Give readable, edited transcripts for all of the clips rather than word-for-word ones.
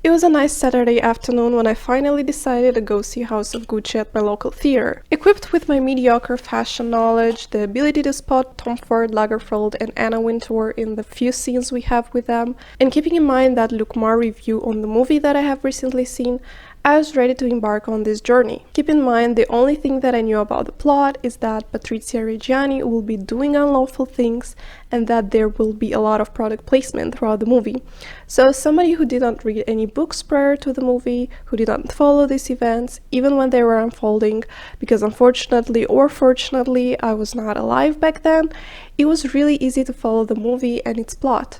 It was a nice Saturday afternoon when I finally decided to go see House of Gucci at my local theater. Equipped with my mediocre fashion knowledge, the ability to spot Tom Ford, Lagerfeld and Anna Wintour in the few scenes we have with them, and keeping in mind that Luc Mar review on the movie that I have recently seen, I was ready to embark on this journey. Keep in mind, the only thing that I knew about the plot is that Patrizia Reggiani will be doing unlawful things and that there will be a lot of product placement throughout the movie. So as somebody who did not read any books prior to the movie, who did not follow these events, even when they were unfolding, because unfortunately or fortunately I was not alive back then, it was really easy to follow the movie and its plot.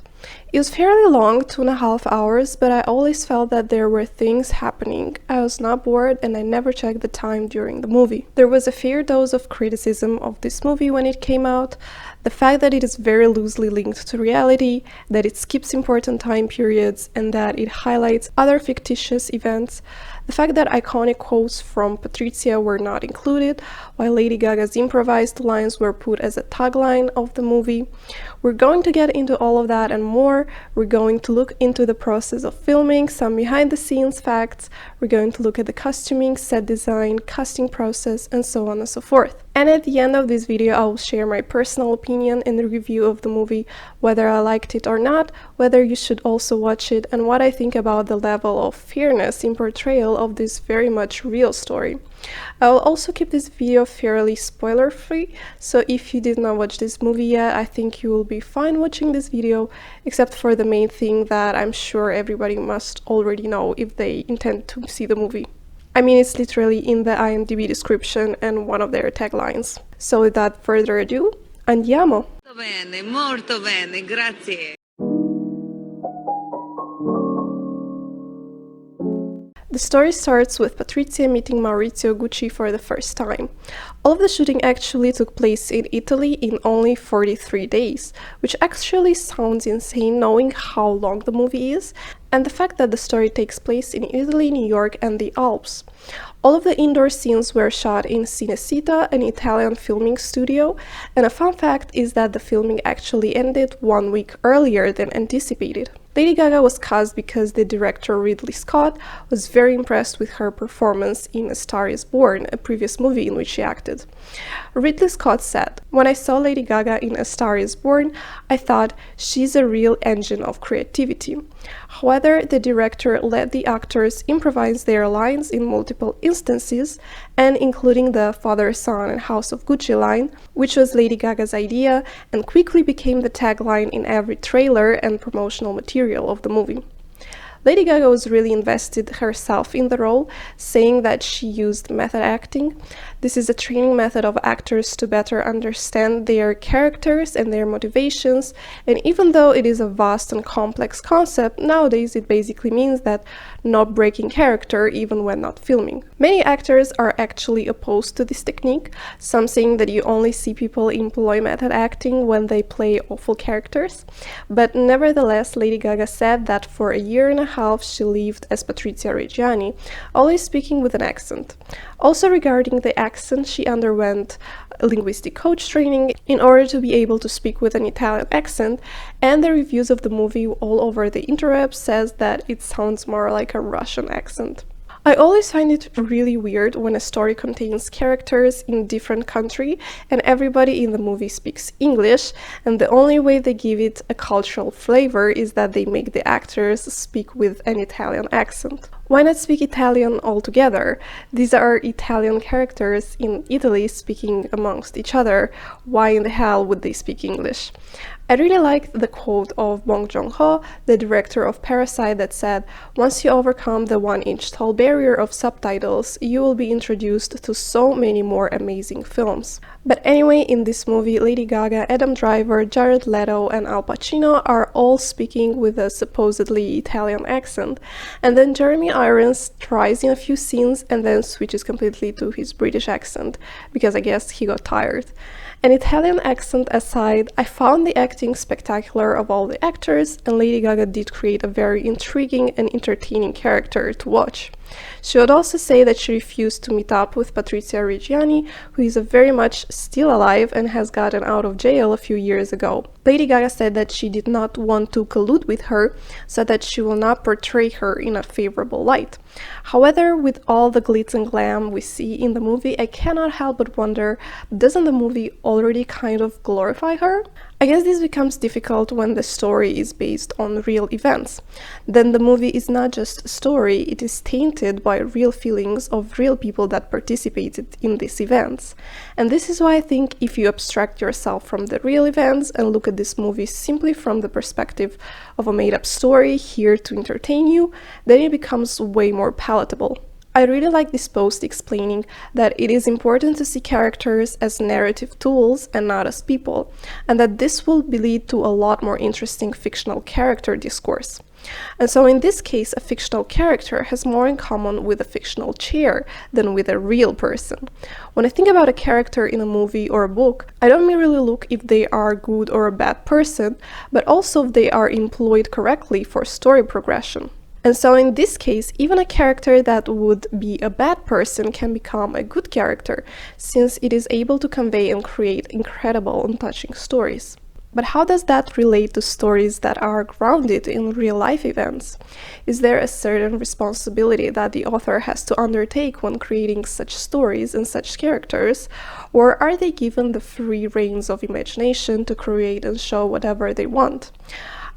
It was fairly long, 2.5 hours, but I always felt that there were things happening. I was not bored and I never checked the time during the movie. There was a fair dose of criticism of this movie when it came out. The fact that it is very loosely linked to reality, that it skips important time periods, and that it highlights other fictitious events. The fact that iconic quotes from Patrizia were not included, while Lady Gaga's improvised lines were put as a tagline of the movie. We're going to get into all of that and more. We're going to look into the process of filming, some behind-the-scenes facts. We're going to look at the costuming, set design, casting process, and so on and so forth. And at the end of this video, I will share my personal opinion and the review of the movie, whether I liked it or not, whether you should also watch it, and what I think about the level of fairness in portrayal of this very much real story. I will also keep this video fairly spoiler-free, so if you did not watch this movie yet, I think you will be fine watching this video, except for the main thing that I'm sure everybody must already know if they intend to see the movie. I mean, it's literally in the IMDb description and one of their taglines. So without further ado, andiamo! Molto bene, grazie. The story starts with Patrizia meeting Maurizio Gucci for the first time. All of the shooting actually took place in Italy in only 43 days, which actually sounds insane knowing how long the movie is, and the fact that the story takes place in Italy, New York and the Alps. All of the indoor scenes were shot in Cinecittà, an Italian filming studio, and a fun fact is that the filming actually ended 1 week earlier than anticipated. Lady Gaga was cast because the director Ridley Scott was very impressed with her performance in A Star is Born, a previous movie in which she acted. Ridley Scott said, "When I saw Lady Gaga in A Star is Born, I thought she's a real engine of creativity." However, the director let the actors improvise their lines in multiple instances, and including the father, son and House of Gucci line, which was Lady Gaga's idea and quickly became the tagline in every trailer and promotional material of the movie. Lady Gaga was really invested herself in the role, saying that she used method acting. This is a training method of actors to better understand their characters and their motivations, and even though it is a vast and complex concept, nowadays it basically means that not breaking character even when not filming. Many actors are actually opposed to this technique, some saying that you only see people employ method acting when they play awful characters, but nevertheless Lady Gaga said that for a year and a half she lived as Patrizia Reggiani, always speaking with an accent. Also regarding the accent, she underwent linguistic coach training in order to be able to speak with an Italian accent, and the reviews of the movie all over the interweb says that it sounds more like a Russian accent. I always find it really weird when a story contains characters in different country and everybody in the movie speaks English, and the only way they give it a cultural flavor is that they make the actors speak with an Italian accent. Why not speak Italian altogether? These are Italian characters in Italy speaking amongst each other. Why in the hell would they speak English? I really liked the quote of Bong Joon-ho, the director of Parasite, that said, "Once you overcome the 1-inch tall barrier of subtitles, you will be introduced to so many more amazing films." But anyway, in this movie, Lady Gaga, Adam Driver, Jared Leto and Al Pacino are all speaking with a supposedly Italian accent, and then Jeremy Irons tries in a few scenes and then switches completely to his British accent, because I guess he got tired. An Italian accent aside, I found the acting spectacular of all the actors, and Lady Gaga did create a very intriguing and entertaining character to watch. She would also say that she refused to meet up with Patrizia Reggiani, who is very much still alive and has gotten out of jail a few years ago. Lady Gaga said that she did not want to collude with her so that she will not portray her in a favorable light. However, with all the glitz and glam we see in the movie, I cannot help but wonder, doesn't the movie already kind of glorify her? I guess this becomes difficult when the story is based on real events. Then the movie is not just a story, it is tainted by real feelings of real people that participated in these events. And this is why I think if you abstract yourself from the real events and look at this movie simply from the perspective of a made-up story here to entertain you, then it becomes way more palatable. I really like this post explaining that it is important to see characters as narrative tools and not as people, and that this will lead to a lot more interesting fictional character discourse. And so in this case, a fictional character has more in common with a fictional chair than with a real person. When I think about a character in a movie or a book, I don't merely look if they are a good or a bad person, but also if they are employed correctly for story progression. And so in this case, even a character that would be a bad person can become a good character, since it is able to convey and create incredible and touching stories. But how does that relate to stories that are grounded in real-life events? Is there a certain responsibility that the author has to undertake when creating such stories and such characters, or are they given the free reins of imagination to create and show whatever they want?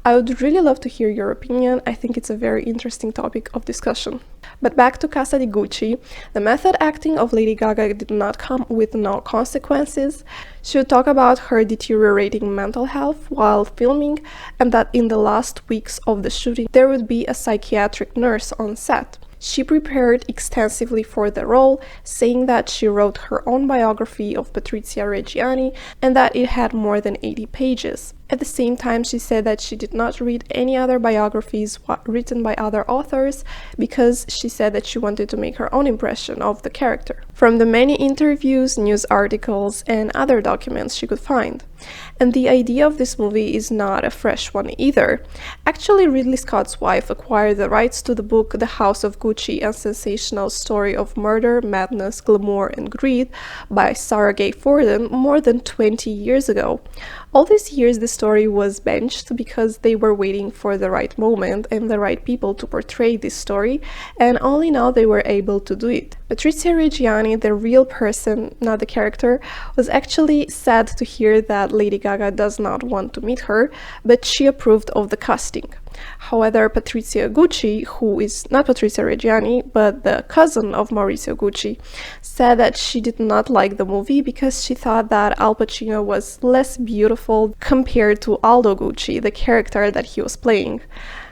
I would really love to hear your opinion. I think it's a very interesting topic of discussion. But back to Casa di Gucci, the method acting of Lady Gaga did not come with no consequences. She would talk about her deteriorating mental health while filming, and that in the last weeks of the shooting there would be a psychiatric nurse on set. She prepared extensively for the role, saying that she wrote her own biography of Patrizia Reggiani and that it had more than 80 pages. At the same time, she said that she did not read any other biographies written by other authors because she said that she wanted to make her own impression of the character from the many interviews, news articles, and other documents she could find. And the idea of this movie is not a fresh one either. Actually, Ridley Scott's wife acquired the rights to the book The House of Gucci, a sensational story of murder, madness, glamour, and greed by Sarah Gay Forden more than 20 years ago. All these years the story was benched because they were waiting for the right moment and the right people to portray this story, and only now they were able to do it. Patrizia Reggiani, the real person, not the character, was actually sad to hear that Lady Gaga does not want to meet her, but she approved of the casting. However, Patrizia Gucci, who is not Patrizia Reggiani, but the cousin of Maurizio Gucci, said that she did not like the movie because she thought that Al Pacino was less beautiful compared to Aldo Gucci, the character that he was playing.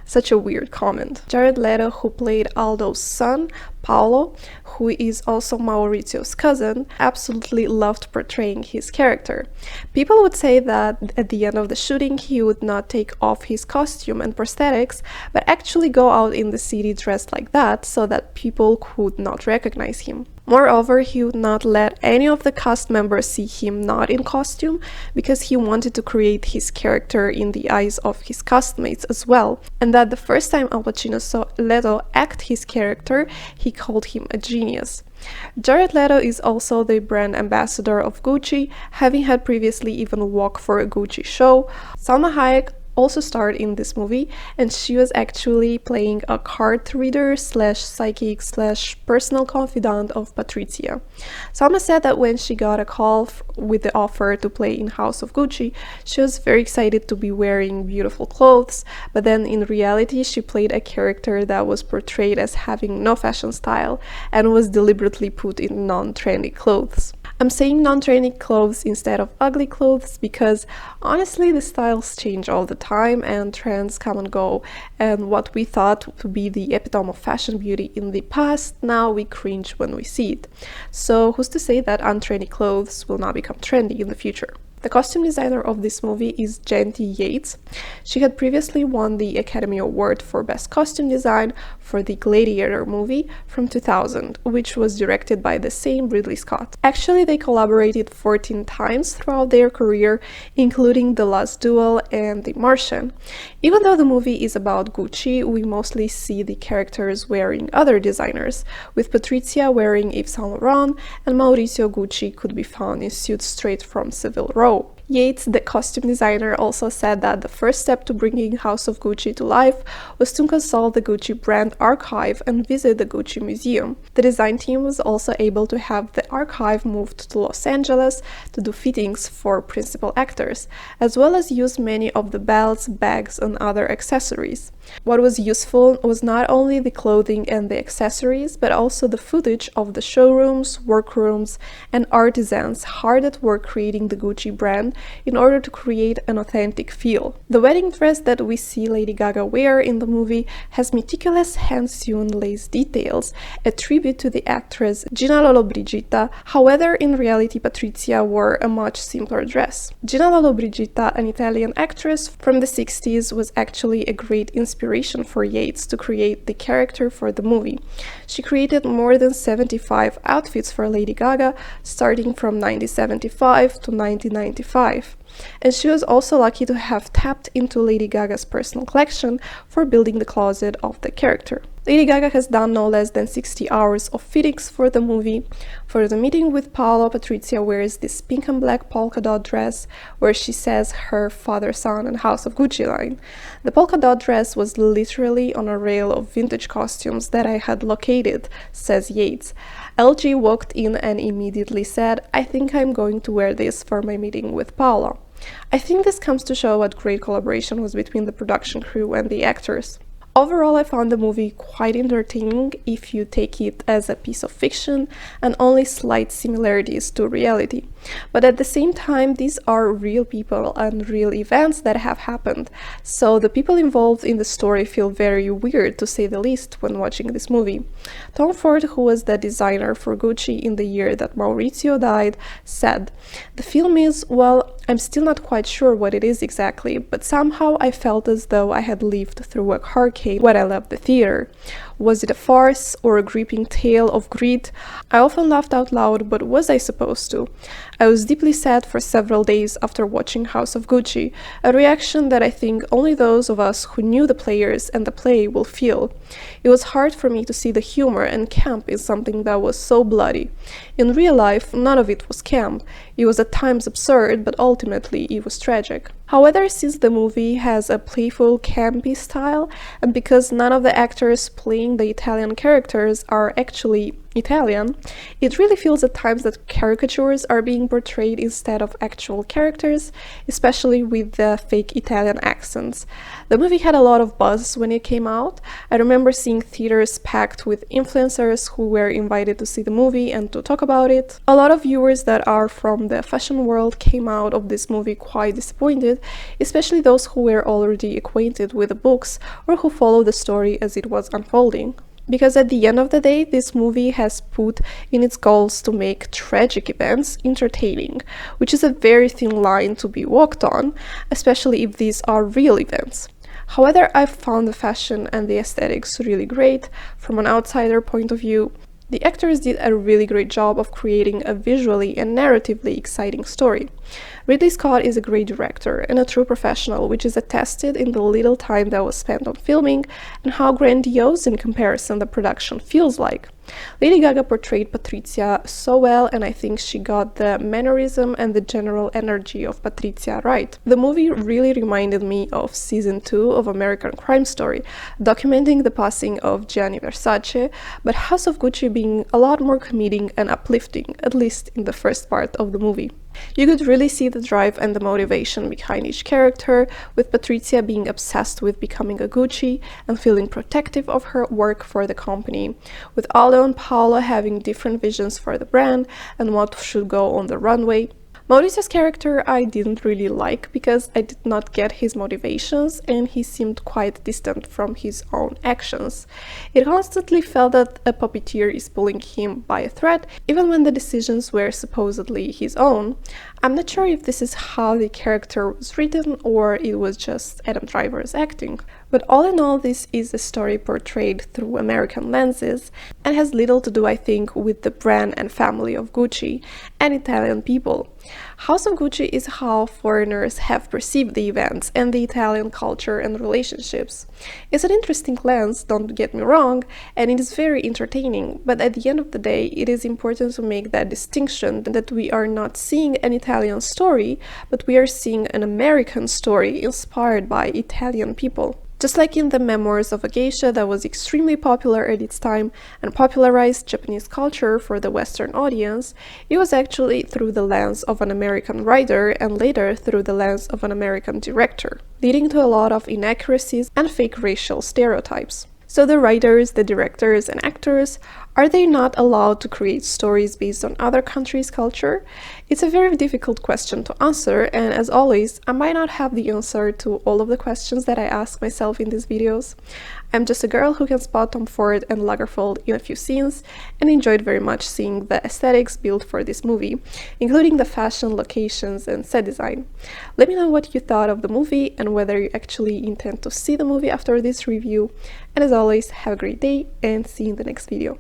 Such a weird comment. Jared Leto, who played Aldo's son, Paolo, who is also Maurizio's cousin, absolutely loved portraying his character. People would say that at the end of the shooting he would not take off his costume and prosthetics, but actually go out in the city dressed like that so that people could not recognize him. Moreover, he would not let any of the cast members see him not in costume because he wanted to create his character in the eyes of his castmates as well, and that the first time Al Pacino saw Leto act his character, he called him a genius. Jared Leto is also the brand ambassador of Gucci, having had previously even walked for a Gucci show. Salma Hayek also starred in this movie, and she was actually playing a card reader slash psychic slash personal confidant of Patrizia. Salma said that when she got a call with the offer to play in House of Gucci, she was very excited to be wearing beautiful clothes, but then in reality she played a character that was portrayed as having no fashion style and was deliberately put in non-trendy clothes. I'm saying non-trendy clothes instead of ugly clothes because honestly the styles change all the time and trends come and go, and what we thought to be the epitome of fashion beauty in the past, now we cringe when we see it. So who's to say that untrendy clothes will not become trendy in the future? The costume designer of this movie is Jenty Yates. She had previously won the Academy Award for Best Costume Design for the Gladiator movie from 2000, which was directed by the same Ridley Scott. Actually, they collaborated 14 times throughout their career, including The Last Duel and The Martian. Even though the movie is about Gucci, we mostly see the characters wearing other designers, with Patrizia wearing Yves Saint Laurent and Maurizio Gucci could be found in suits straight from Savile Row. Yates, the costume designer, also said that the first step to bringing House of Gucci to life was to consult the Gucci brand archive and visit the Gucci Museum. The design team was also able to have the archive moved to Los Angeles to do fittings for principal actors, as well as use many of the belts, bags, and other accessories. What was useful was not only the clothing and the accessories, but also the footage of the showrooms, workrooms, and artisans hard at work creating the Gucci brand in order to create an authentic feel. The wedding dress that we see Lady Gaga wear in the movie has meticulous hand-sewn lace details, a tribute to the actress Gina Lollobrigida. However, in reality, Patrizia wore a much simpler dress. Gina Lollobrigida, an Italian actress from the 60s, was actually a great inspiration for Yates to create the character for the movie. She created more than 75 outfits for Lady Gaga, starting from 1975 to 1995. And she was also lucky to have tapped into Lady Gaga's personal collection for building the closet of the character. Lady Gaga has done no less than 60 hours of fittings for the movie. For the meeting with Paolo, Patrizia wears this pink and black polka dot dress where she says her father, son, and House of Gucci line. The polka dot dress was literally on a rail of vintage costumes that I had located, says Yates. LG walked in and immediately said, "I think I'm going to wear this for my meeting with Paolo." I think this comes to show what great collaboration was between the production crew and the actors. Overall, I found the movie quite entertaining if you take it as a piece of fiction and only slight similarities to reality. But at the same time, these are real people and real events that have happened, so the people involved in the story feel very weird, to say the least, when watching this movie. Tom Ford, who was the designer for Gucci in the year that Maurizio died, said, "The film is, well, I'm still not quite sure what it is exactly, but somehow I felt as though I had lived through a carcade when I left the theater. Was it a farce or a gripping tale of greed? I often laughed out loud, but was I supposed to? I was deeply sad for several days after watching House of Gucci, a reaction that I think only those of us who knew the players and the play will feel. It was hard for me to see the humor and camp in something that was so bloody. In real life, none of it was camp. It was at times absurd, but ultimately it was tragic." However, since the movie has a playful, campy style, and because none of the actors playing the Italian characters are actually Italian, it really feels at times that caricatures are being portrayed instead of actual characters, especially with the fake Italian accents. The movie had a lot of buzz when it came out. I remember seeing theaters packed with influencers who were invited to see the movie and to talk about it. A lot of viewers that are from the fashion world came out of this movie quite disappointed, especially those who were already acquainted with the books or who followed the story as it was unfolding. Because at the end of the day, this movie has put in its goals to make tragic events entertaining, which is a very thin line to be walked on, especially if these are real events. However, I found the fashion and the aesthetics really great. From an outsider point of view, the actors did a really great job of creating a visually and narratively exciting story. Ridley Scott is a great director and a true professional, which is attested in the little time that was spent on filming and how grandiose in comparison the production feels like. Lady Gaga portrayed Patrizia so well, and I think she got the mannerism and the general energy of Patrizia right. The movie really reminded me of season 2 of American Crime Story, documenting the passing of Gianni Versace, but House of Gucci being a lot more comedic and uplifting, at least in the first part of the movie. You could really see the drive and the motivation behind each character, with Patrizia being obsessed with becoming a Gucci and feeling protective of her work for the company, with Aldo and Paolo having different visions for the brand and what should go on the runway. Mauricio's character I didn't really like because I did not get his motivations and he seemed quite distant from his own actions. It constantly felt that a puppeteer is pulling him by a thread, even when the decisions were supposedly his own. I'm not sure if this is how the character was written or it was just Adam Driver's acting. But all in all, this is a story portrayed through American lenses and has little to do, I think, with the brand and family of Gucci and Italian people. House of Gucci is how foreigners have perceived the events and the Italian culture and relationships. It's an interesting lens, don't get me wrong, and it is very entertaining, but at the end of the day, it is important to make that distinction that we are not seeing an Italian story, but we are seeing an American story inspired by Italian people. Just like in the Memoirs of a Geisha that was extremely popular at its time and popularized Japanese culture for the Western audience, it was actually through the lens of an American writer and later through the lens of an American director, leading to a lot of inaccuracies and fake racial stereotypes. So the writers, the directors, and actors, are they not allowed to create stories based on other countries' culture? It's a very difficult question to answer, and as always, I might not have the answer to all of the questions that I ask myself in these videos. I'm just a girl who can spot Tom Ford and Lagerfeld in a few scenes, and enjoyed very much seeing the aesthetics built for this movie, including the fashion, locations, and set design. Let me know what you thought of the movie and whether you actually intend to see the movie after this review. And as always, have a great day and see you in the next video.